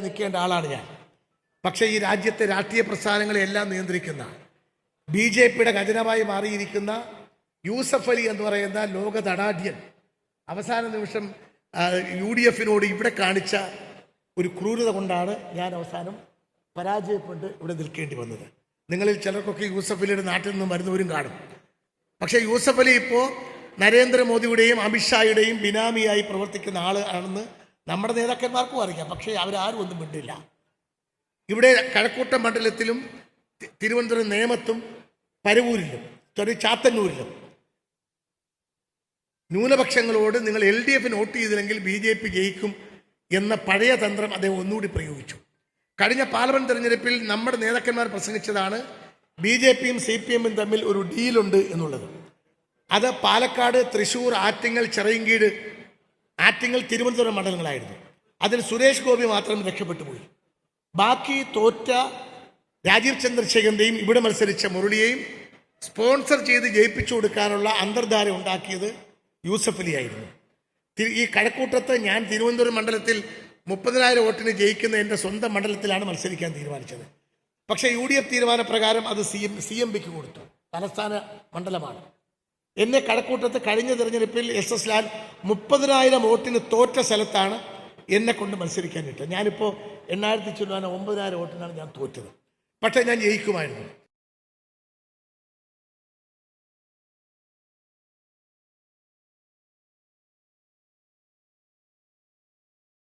നിൽക്കേണ്ട ആളാണ് ഞാൻ. പക്ഷേ ഈ രാജ്യത്തെ രാഷ്ട്രീയ പ്രസ്ഥാനങ്ങളെല്ലാം നിയന്ത്രിക്കുന്ന BJPയുടെ ഖജനാവായി മാറിയിരിക്കുന്ന യൂസഫ് അലി എന്ന് പറയുന്ന ലോക തടാഢ്യൻ അവസാന നിമിഷം UDFനോട് ഇവിടെ കാണിച്ച ഒരു ക്രൂരത കൊണ്ടാണ് ഞാൻ അവസാനം പരാജയപ്പെട്ട് ഇവിടെ നിൽക്കേണ്ടി വന്നത്. നിങ്ങളിൽ ചിലർക്കൊക്കെ യൂസഫ് അലിയുടെ നാട്ടിൽ നിന്നും വരുന്നവരും കാണും. പക്ഷേ യൂസഫ് അലി ഇപ്പോൾ നരേന്ദ്രമോദിയുടെയും അമിത്ഷായുടെയും ബിനാമിയായി പ്രവർത്തിക്കുന്ന ആളാണെന്ന് നമ്മുടെ നേതാക്കന്മാർക്കും അറിയാം. പക്ഷേ അവരാരും ഒന്നും മിണ്ടില്ല. ഇവിടെ കഴക്കൂട്ടം മണ്ഡലത്തിലും തിരുവനന്തപുരം നേമത്തും പരവൂരിലും ചാത്തന്നൂരിലും ന്യൂനപക്ഷങ്ങളോട് നിങ്ങൾ LDFന് വോട്ട് ചെയ്തില്ലെങ്കിൽ BJP ജയിക്കും എന്ന പഴയ തന്ത്രം അദ്ദേഹം ഒന്നുകൂടി പ്രയോഗിച്ചു. കഴിഞ്ഞ പാർലമെന്റ് തെരഞ്ഞെടുപ്പിൽ നമ്മുടെ നേതാക്കന്മാർ പ്രസംഗിച്ചതാണ് BJPയും CPMും തമ്മിൽ ഒരു ഡീലുണ്ട് എന്നുള്ളത്. അത് പാലക്കാട്, തൃശ്ശൂർ, ആറ്റിങ്ങൽ, ചിറയൻകീഴ്, ആറ്റിങ്ങൽ, തിരുവനന്തപുരം മണ്ഡലങ്ങളായിരുന്നു. അതിൽ സുരേഷ് ഗോപി മാത്രം രക്ഷപ്പെട്ടു പോയി. ബാക്കി തോറ്റ രാജീവ് ചന്ദ്രശേഖരൻ്റെയും ഇവിടെ മത്സരിച്ച മുരളിയെയും സ്പോൺസർ ചെയ്ത് ജയിപ്പിച്ചു കൊടുക്കാനുള്ള അന്തർധാര ഉണ്ടാക്കിയത് യൂസഫ് അലി ആയിരുന്നു. ഈ കഴക്കൂട്ടത്ത് ഞാൻ തിരുവനന്തപുരം മണ്ഡലത്തിൽ 30,000 വോട്ടിന് ജയിക്കുന്ന എൻ്റെ സ്വന്തം മണ്ഡലത്തിലാണ് മത്സരിക്കാൻ തീരുമാനിച്ചത്. പക്ഷേ UDF തീരുമാനപ്രകാരം അത് CMBക്ക് കൊടുത്തു. തലസ്ഥാന മണ്ഡലമാണ്. എന്നെ കഴക്കൂട്ടത്ത് കഴിഞ്ഞ തെരഞ്ഞെടുപ്പിൽ SS ലാൽ 30,000 വോട്ടിന് തോറ്റ സ്ഥലത്താണ് എന്നെ കൊണ്ട് മത്സരിക്കാനിട്ട്. ഞാനിപ്പോൾ 8,000 9,000 വോട്ടിനാണ് ഞാൻ തോറ്റത്. പക്ഷേ ഞാൻ ജയിക്കുമായിരുന്നു.